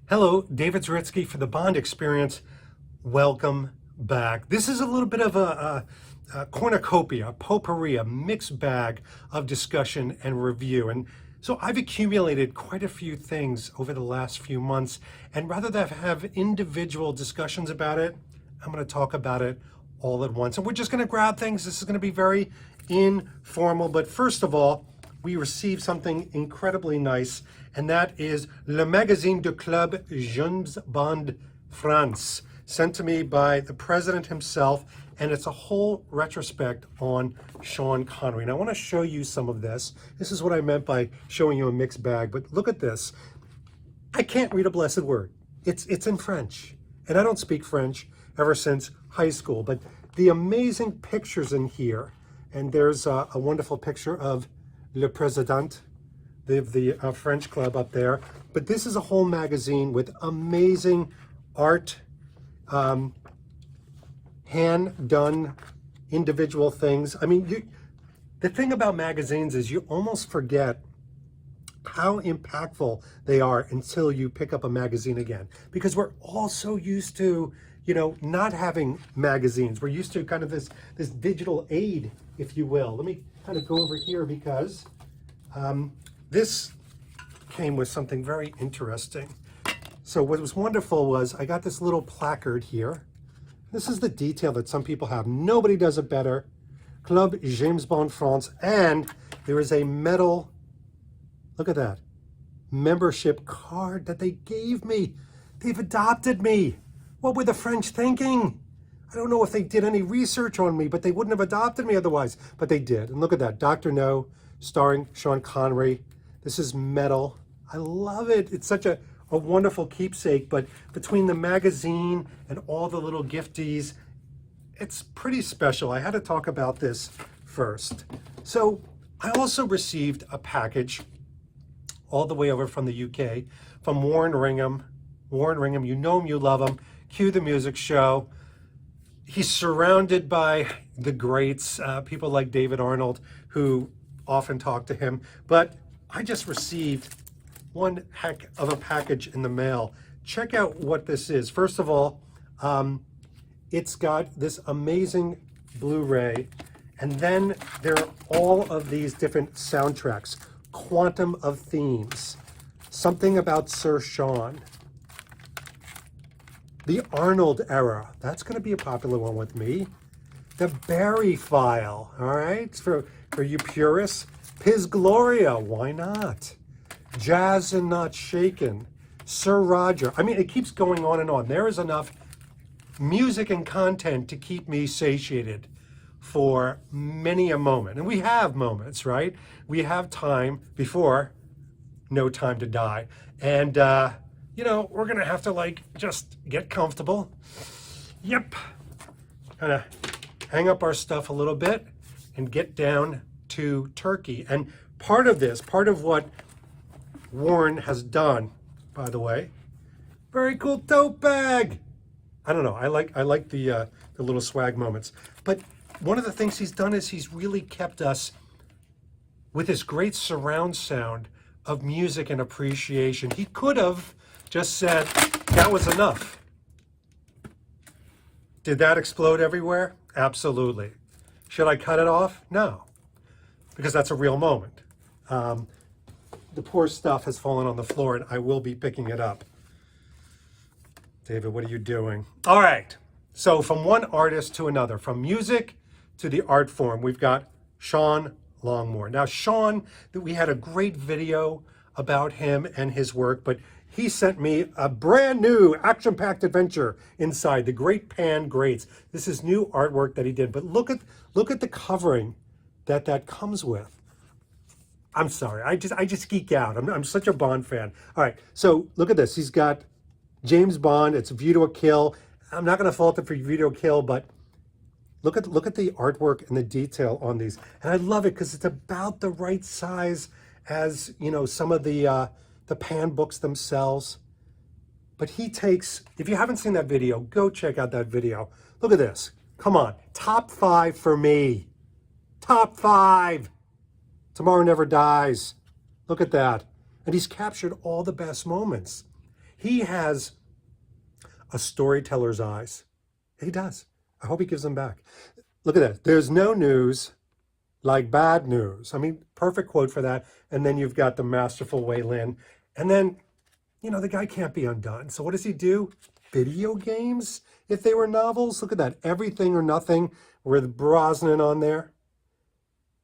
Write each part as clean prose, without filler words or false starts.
Hello, David Zaritsky for the Bond Experience. Welcome back. This is a little bit of a cornucopia, a potpourri, a mixed bag of discussion and review. And so I've accumulated quite a few things over the last few months. And rather than have individual discussions about it, I'm going to talk about it all at once. And we're just going to grab things. This is going to be very informal. But first of all, we received something incredibly nice, and that is Le Magazine du Club James Bond France, sent to me by the president himself, and it's a whole retrospect on Sean Connery. And I want to show you some of this. This is what I meant by showing you a mixed bag, but look at this. I can't read a blessed word. It's in French, and I don't speak French ever since high school, but the amazing pictures in here, and there's a wonderful picture of Le Président, the French club up there. But this is a whole magazine with amazing art, hand-done individual things. I mean, the thing about magazines is you almost forget how impactful they are until you pick up a magazine again. Because we're all so used to, not having magazines. We're used to kind of this digital aid, if you will. Let me kind of go over here because this came with something very interesting. So what was wonderful was I got this little placard here. This is the detail that some people have. Nobody does it better. Club James Bond France. And there is a metal, look at that, membership card that they gave me. They've adopted me. What were the French thinking? I don't know if they did any research on me, but they wouldn't have adopted me otherwise. But they did. And look at that, Dr. No, starring Sean Connery. This is metal. I love it. It's such a wonderful keepsake. But between the magazine and all the little gifties, it's pretty special. I had to talk about this first. So I also received a package all the way over from the UK from Warren Ringham. Warren Ringham, you know him, you love him. Cue the music show. He's surrounded by the greats, people like David Arnold, who often talk to him. But I just received one heck of a package in the mail. Check out what this is. First of all, it's got this amazing Blu-ray, and then there are all of these different soundtracks. Quantum of Themes, Something About Sir Sean, the Arnold era, that's going to be a popular one with me. The Barry File, all right, for you purists. Piz Gloria, why not? Jazz and Not Shaken, Sir Roger. I mean, it keeps going on and on. There is enough music and content to keep me satiated for many a moment. And we have moments, right? We have time before No Time to Die. And, we're going to have to, just get comfortable. Yep. Kind of hang up our stuff a little bit and get down to Turkey. And part of what Warren has done, by the way, very cool tote bag. I don't know. I like the little swag moments. But one of the things he's done is he's really kept us with this great surround sound of music and appreciation. He could have just said, that was enough. Did that explode everywhere? Absolutely. Should I cut it off? No, because that's a real moment. The poor stuff has fallen on the floor, and I will be picking it up. David, what are you doing? All right. So from one artist to another, from music to the art form, we've got Sean Longmore. Now, Sean, we had a great video about him and his work, but he sent me a brand new action-packed adventure inside the Great Pan Greats. This is new artwork that he did, but look at the covering that comes with. I'm sorry, I just geek out. I'm such a Bond fan. All right, so look at this. He's got James Bond. It's View to a Kill. I'm not going to fault it for View to a Kill, but look at the artwork and the detail on these. And I love it because it's about the right size as some of the Pan books themselves. But he takes, if you haven't seen that video, go check out that video. Look at this. Come on, top 5 for me. Top 5. Tomorrow Never Dies. Look at that. And he's captured all the best moments. He has a storyteller's eyes. He does. I hope he gives them back. Look at that. There's no news like bad news. I mean, perfect quote for that. And then you've got the masterful Wei Lin. And then, you know, the guy can't be undone. So what does he do? Video games? If they were novels, look at that. Everything or Nothing with Brosnan on there.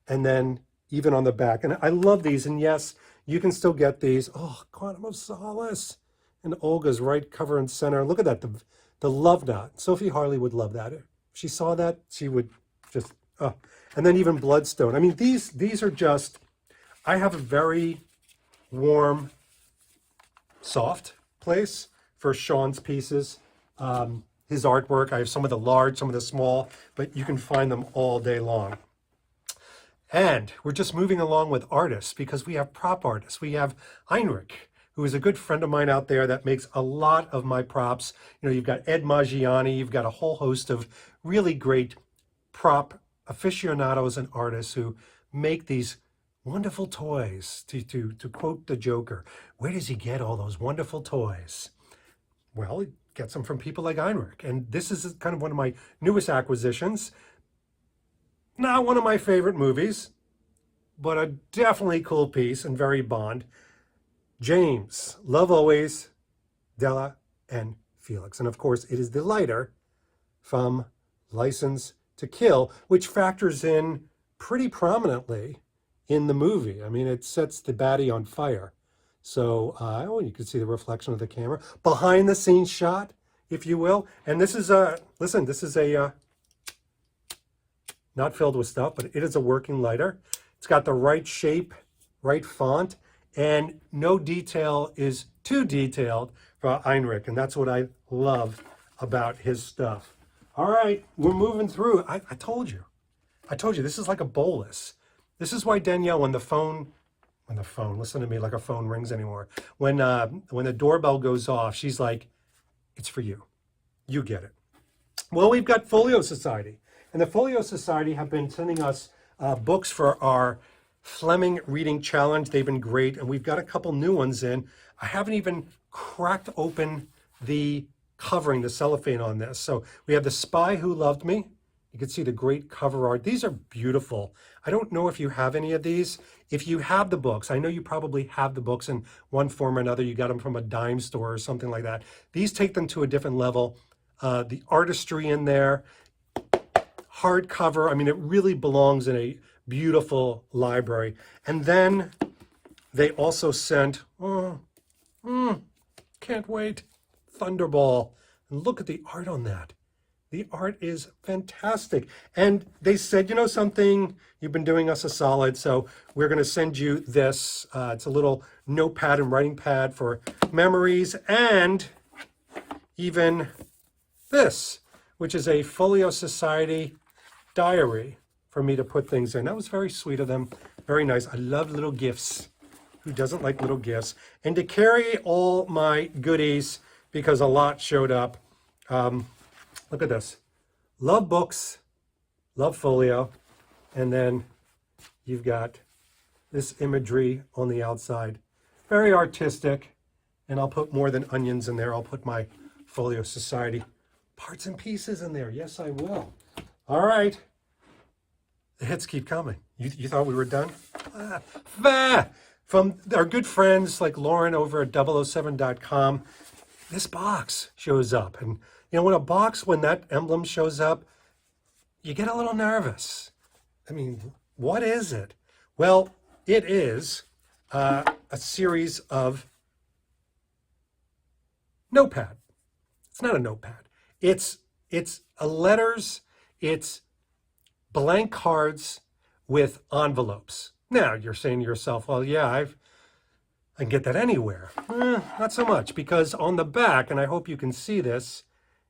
And then even on the back. And I love these. And yes, you can still get these. Oh, Quantum of Solace. And Olga's right cover and center. Look at that. The love knot. Sophie Harley would love that. If she saw that, she would just, and then even Bloodstone. I mean, these are just, I have a very warm, soft place for Sean's pieces. His artwork, I have some of the large, some of the small, but you can find them all day long. And we're just moving along with artists because we have prop artists. We have Heinrich, who is a good friend of mine out there that makes a lot of my props. You know, you've got Ed Maggiani, you've got a whole host of really great prop aficionados and artists who make these wonderful toys. To quote the Joker, where does he get all those wonderful toys? Well, he gets them from people like Heinrich. And this is kind of one of my newest acquisitions. Not one of my favorite movies, but a definitely cool piece and very Bond. James, Love Always, Della, and Felix. And of course, it is the lighter from License to Kill, which factors in pretty prominently in the movie. I mean, it sets the baddie on fire. So, you can see the reflection of the camera. Behind the scenes shot, if you will. And this is listen, this is a, not filled with stuff, but it is a working lighter. It's got the right shape, right font, and no detail is too detailed for Heinrich, and that's what I love about his stuff. All right, we're moving through. I told you, this is like a bolus. This is why Danielle, when the phone, listen to me, like a phone rings anymore. When the doorbell goes off, she's like, it's for you. You get it. Well, we've got Folio Society. And the Folio Society have been sending us books for our Fleming Reading Challenge. They've been great, and we've got a couple new ones in. I haven't even cracked open the covering, the cellophane on this. So we have The Spy Who Loved Me. You can see the great cover art. These are beautiful. I don't know if you have any of these. If you have the books, I know you probably have the books in one form or another. You got them from a dime store or something like that. These take them to a different level. The artistry in there, hardcover. I mean, it really belongs in a beautiful library. And then they also sent, can't wait, Thunderball. And look at the art on that. The art is fantastic. And they said, you know something, you've been doing us a solid, so we're going to send you this. It's a little notepad and writing pad for memories, and even this, which is a Folio Society diary for me to put things in. That was very sweet of them. Very nice. I love little gifts. Who doesn't like little gifts? And to carry all my goodies, because a lot showed up, look at this. Love books, love folio, and then you've got this imagery on the outside. Very artistic, and I'll put more than onions in there. I'll put my Folio Society parts and pieces in there. Yes, I will. All right. The hits keep coming. You thought we were done? From our good friends like Lauren over at 007.com, this box shows up. And you know, when that emblem shows up, you get a little nervous. I mean, what is it? Well, it is a series of notepad. It's not a notepad. It's letters. It's blank cards with envelopes. Now you're saying to yourself, well, yeah, I can get that anywhere. Not so much, because on the back, and I hope you can see this,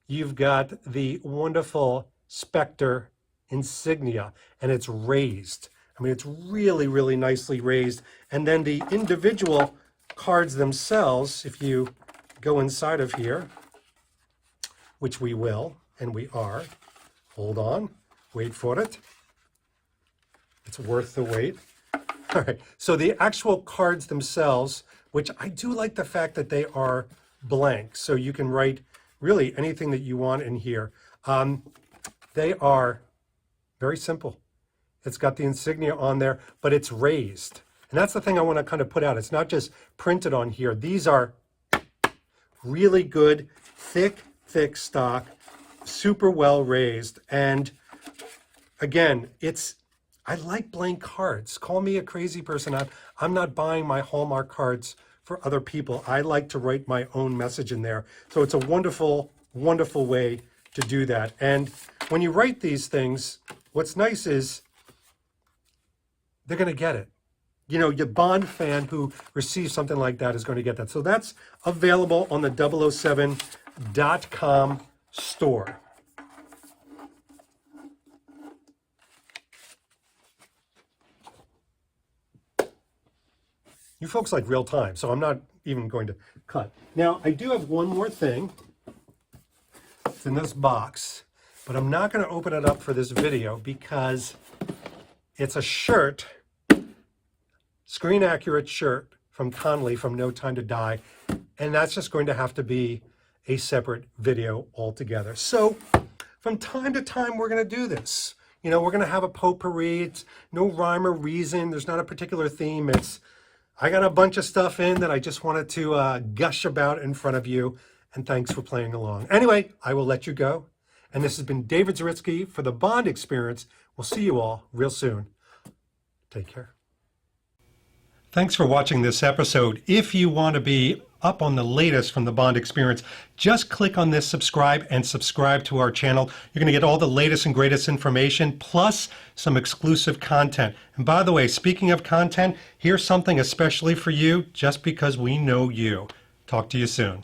you've got the wonderful Spectre insignia, and it's raised. I mean, it's really, really nicely raised. And then the individual cards themselves, if you go inside of here, which we will, and we are, hold on, wait for it. It's worth the wait. All right, so the actual cards themselves, which I do like the fact that they are blank. So you can write really anything that you want in here. They are very simple. It's got the insignia on there, but it's raised. And that's the thing I want to kind of put out. It's not just printed on here. These are really good, thick stock, super well raised. And again, I like blank cards. Call me a crazy person. I'm not buying my Hallmark cards for other people. I like to write my own message in there. So it's a wonderful, wonderful way to do that. And when you write these things, what's nice is they're going to get it. You know, your Bond fan who receives something like that is going to get that. So that's available on the 007.com store. You folks like real time, so I'm not even going to cut. Now, I do have one more thing. It's in this box, but I'm not going to open it up for this video because it's a shirt, screen accurate shirt from Connolly from No Time to Die, and that's just going to have to be a separate video altogether. So from time to time, we're going to do this. You know, we're going to have a potpourri. It's no rhyme or reason. There's not a particular theme. I got a bunch of stuff in that I just wanted to gush about in front of you, and thanks for playing along. Anyway, I will let you go. And this has been David Zaritsky for the Bond Experience. We'll see you all real soon. Take care. Thanks for watching this episode. If you want to be up on the latest from the Bond Experience, just click on this subscribe and subscribe to our channel. You're going to get all the latest and greatest information, plus some exclusive content. And by the way, speaking of content, here's something especially for you, just because we know you. Talk to you soon.